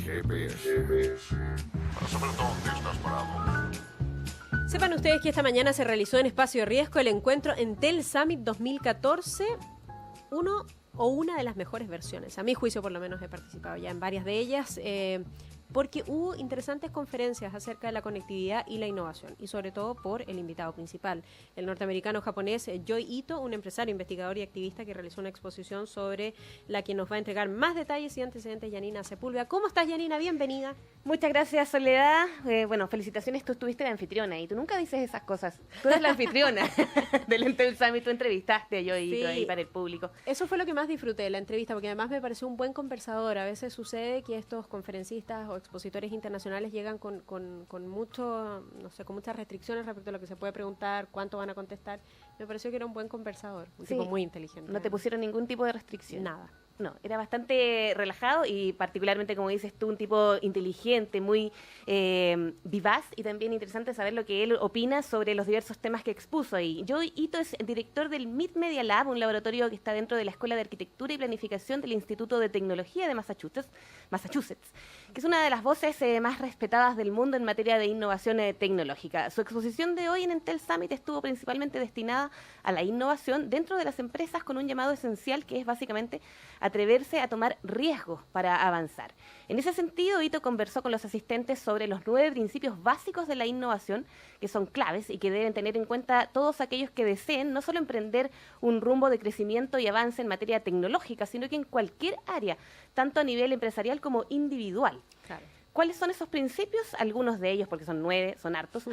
GPS. Para saber dónde estás parado. Sepan ustedes que esta mañana se realizó en Espacio Riesgo el encuentro Entel Summit 2014, una de las mejores versiones. A mi juicio, por lo menos, he participado ya en varias de ellas, porque hubo interesantes conferencias acerca de la conectividad y la innovación, y sobre todo por el invitado principal, el norteamericano-japonés Joi Ito, un empresario, investigador y activista que realizó una exposición sobre la que nos va a entregar más detalles y antecedentes Yanina Sepúlveda. ¿Cómo estás, Yanina? Bienvenida. Muchas gracias, Soledad. Bueno, felicitaciones, tú estuviste la anfitriona y tú nunca dices esas cosas. Tú eres la anfitriona del Entel Summit, tú entrevistaste a Joi Ito ahí para el público. Eso fue lo que más disfruté de la entrevista, porque además me pareció un buen conversador. A veces sucede que estos conferencistas o expositores internacionales llegan con mucho, no sé, con muchas restricciones respecto a lo que se puede preguntar, cuánto van a contestar. Me pareció que era un buen conversador, un tipo muy inteligente. No te pusieron ningún tipo de restricción. Nada. No, era bastante relajado y particularmente, como dices tú, un tipo inteligente, muy vivaz, y también interesante saber lo que él opina sobre los diversos temas que expuso ahí. Joi Ito es director del MIT Media Lab, un laboratorio que está dentro de la Escuela de Arquitectura y Planificación del Instituto de Tecnología de Massachusetts, que es una de las voces más respetadas del mundo en materia de innovación tecnológica. Su exposición de hoy en Entel Summit estuvo principalmente destinada a la innovación dentro de las empresas, con un llamado esencial que es básicamente atreverse a tomar riesgos para avanzar. En ese sentido, Ito conversó con los asistentes sobre los 9 principios básicos de la innovación, que son claves y que deben tener en cuenta todos aquellos que deseen no solo emprender un rumbo de crecimiento y avance en materia tecnológica, sino que en cualquier área, tanto a nivel empresarial como individual. Claro. ¿Cuáles son esos principios? Algunos de ellos, porque son 9, son hartos.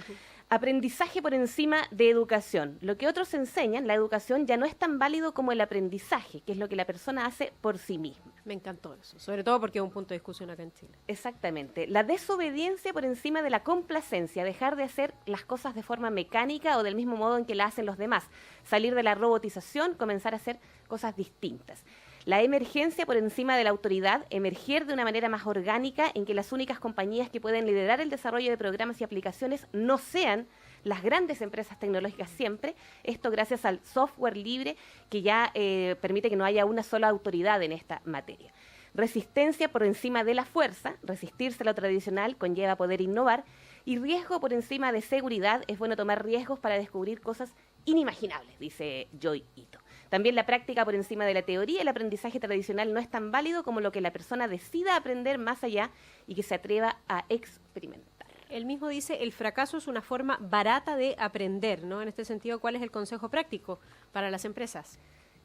Aprendizaje por encima de educación. Lo que otros enseñan, la educación, ya no es tan válido como el aprendizaje, que es lo que la persona hace por sí misma. Me encantó eso, sobre todo porque es un punto de discusión acá en Chile. Exactamente. La desobediencia por encima de la complacencia, dejar de hacer las cosas de forma mecánica o del mismo modo en que la hacen los demás. Salir de la robotización, comenzar a hacer cosas distintas. La emergencia por encima de la autoridad, emerger de una manera más orgánica en que las únicas compañías que pueden liderar el desarrollo de programas y aplicaciones no sean las grandes empresas tecnológicas siempre, esto gracias al software libre que ya permite que no haya una sola autoridad en esta materia. Resistencia por encima de la fuerza, resistirse a lo tradicional conlleva poder innovar, y riesgo por encima de seguridad, es bueno tomar riesgos para descubrir cosas inimaginables, dice Joi Ito. También la práctica por encima de la teoría, el aprendizaje tradicional no es tan válido como lo que la persona decida aprender más allá y que se atreva a experimentar. Él mismo dice, el fracaso es una forma barata de aprender, ¿no? En este sentido, ¿cuál es el consejo práctico para las empresas?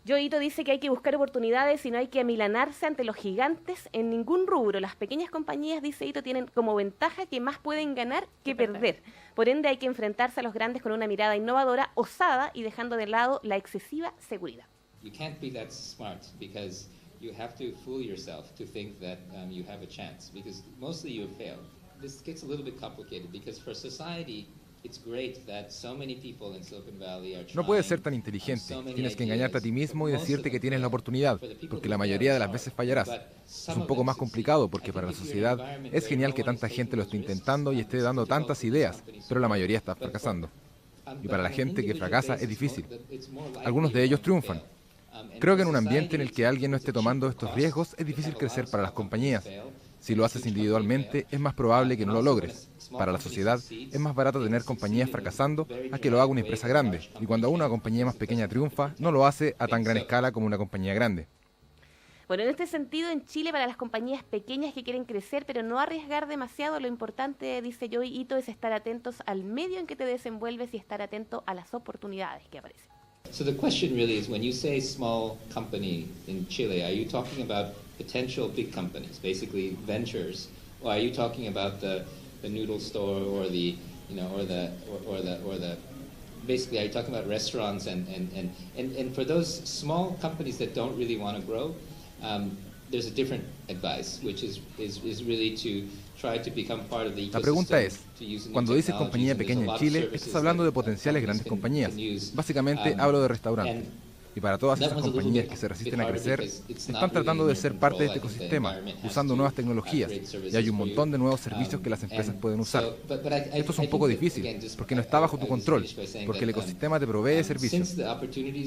Joi Ito dice que hay que buscar oportunidades y no hay que amilanarse ante los gigantes en ningún rubro. Las pequeñas compañías, dice Ito, tienen como ventaja que más pueden ganar que perder. Por ende, hay que enfrentarse a los grandes con una mirada innovadora, osada y dejando de lado la excesiva seguridad. You can't be that smart because you have to fool yourself to think that you have a chance, because mostly you fail. This gets a little bit complicated because for society it's great that so many people in Silicon Valley are trying. No puedes ser tan inteligente, tienes que engañarte a ti mismo y decirte que tienes la oportunidad, porque la mayoría de las veces fallarás. Es un poco más complicado porque para la sociedad es genial que tanta gente lo esté intentando y esté dando tantas ideas, pero la mayoría está fracasando. Y para la gente que fracasa es difícil. Algunos de ellos triunfan. Creo que en un ambiente en el que alguien no esté tomando estos riesgos es difícil crecer para las compañías. Si lo haces individualmente, es más probable que no lo logres. Para la sociedad, es más barato tener compañías fracasando a que lo haga una empresa grande. Y cuando una compañía más pequeña triunfa, no lo hace a tan gran escala como una compañía grande. Bueno, en este sentido, en Chile, para las compañías pequeñas que quieren crecer, pero no arriesgar demasiado, lo importante, dice Joi Ito, es estar atentos al medio en que te desenvuelves y estar atento a las oportunidades que aparecen. So the question really is, when you say small company in Chile, are you talking about potential big companies, basically ventures, or are you talking about the noodle store or the, you know, or the basically, are you talking about restaurants and for those small companies that don't really want to grow, there's a different advice, which is really to try to become part of the ecosystem. La pregunta es, cuando dices compañía pequeña en Chile, estás hablando de potenciales grandes compañías. Básicamente hablo de restaurantes. Y para todas esas compañías que se resisten a crecer, están tratando de ser parte de este ecosistema, usando nuevas tecnologías, y hay un montón de nuevos servicios que las empresas pueden usar. Esto es un poco difícil, porque no está bajo tu control, porque el ecosistema te provee de servicios.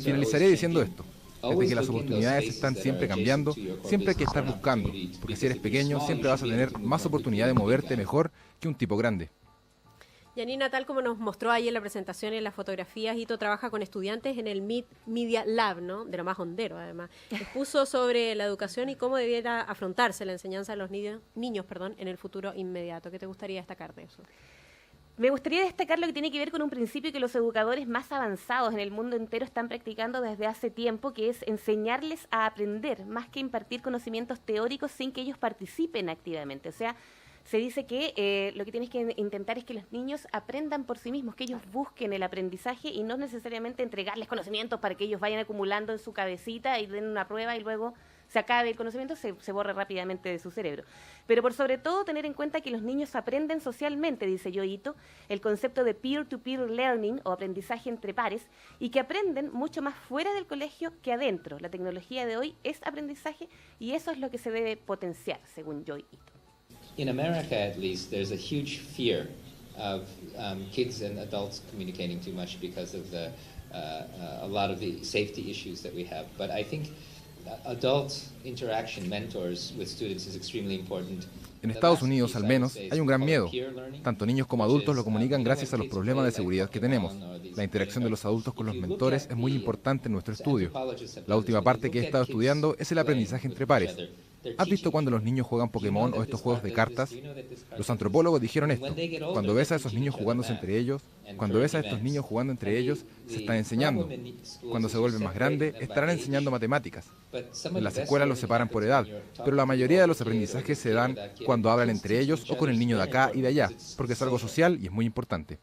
Finalizaré diciendo esto. Desde que las oportunidades están siempre cambiando, siempre hay que estar buscando, porque si eres pequeño siempre vas a tener más oportunidad de moverte mejor que un tipo grande. Yanina, tal como nos mostró ahí en la presentación y en las fotografías, Ito trabaja con estudiantes en el Media Lab, ¿no? De lo más hondero, además. Expuso sobre la educación y cómo debiera afrontarse la enseñanza de los niños, en el futuro inmediato. ¿Qué te gustaría destacar de eso? Me gustaría destacar lo que tiene que ver con un principio que los educadores más avanzados en el mundo entero están practicando desde hace tiempo, que es enseñarles a aprender, más que impartir conocimientos teóricos sin que ellos participen activamente. O sea, se dice que lo que tienes que intentar es que los niños aprendan por sí mismos, que ellos busquen el aprendizaje y no necesariamente entregarles conocimientos para que ellos vayan acumulando en su cabecita y den una prueba y luego se acabe el conocimiento, se borre rápidamente de su cerebro. Pero por sobre todo tener en cuenta que los niños aprenden socialmente, dice Ito, el concepto de peer-to-peer learning o aprendizaje entre pares, y que aprenden mucho más fuera del colegio que adentro. La tecnología de hoy es aprendizaje y eso es lo que se debe potenciar, según Ito. In America, at least, there's a huge fear of kids and adults communicating too much because of a lot of the safety issues that we have. But I think adult interaction, mentors with students is extremely important. En Estados Unidos, al menos, hay un gran miedo. Tanto niños como adultos lo comunican gracias a los problemas de seguridad que tenemos. La interacción de los adultos con los mentores es muy importante en nuestro estudio. La última parte que he estado estudiando es el aprendizaje entre pares. ¿Has visto cuando los niños juegan Pokémon o estos juegos de cartas? Los antropólogos dijeron esto. Cuando ves a esos niños jugándose entre ellos, cuando ves a estos niños jugando entre ellos, se están enseñando. Cuando se vuelven más grandes, estarán enseñando matemáticas. En las escuelas los separan por edad, pero la mayoría de los aprendizajes se dan cuando hablan entre ellos o con el niño de acá y de allá, porque es algo social y es muy importante.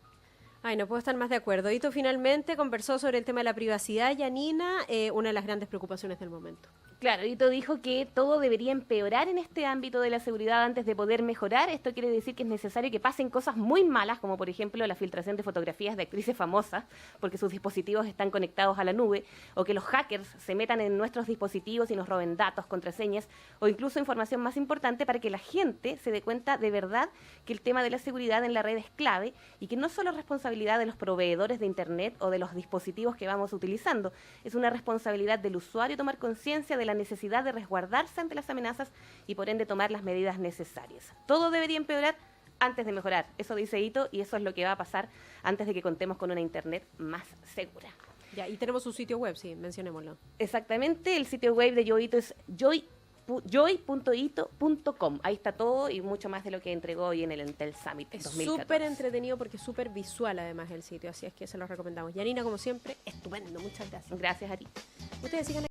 Ay, no puedo estar más de acuerdo. Ito finalmente conversó sobre el tema de la privacidad, Yanina, una de las grandes preocupaciones del momento. Claro, Ito dijo que todo debería empeorar en este ámbito de la seguridad antes de poder mejorar. Esto quiere decir que es necesario que pasen cosas muy malas, como por ejemplo la filtración de fotografías de actrices famosas, porque sus dispositivos están conectados a la nube, o que los hackers se metan en nuestros dispositivos y nos roben datos, contraseñas, o incluso información más importante para que la gente se dé cuenta de verdad que el tema de la seguridad en la red es clave y que no solo es responsabilidad de los proveedores de Internet o de los dispositivos que vamos utilizando, es una responsabilidad del usuario tomar conciencia de la necesidad de resguardarse ante las amenazas y por ende tomar las medidas necesarias. Todo debería empeorar antes de mejorar, eso dice Ito, y eso es lo que va a pasar antes de que contemos con una Internet más segura. Ya, y tenemos un sitio web, sí, mencionémoslo. Exactamente, el sitio web de Ito es joy.ito.com. Ahí está todo y mucho más de lo que entregó hoy en el Intel Summit 2014. Es súper entretenido porque es súper visual además el sitio, así es que se los recomendamos. Yanina, como siempre, estupendo, muchas gracias. Gracias a ti. Ustedes sigan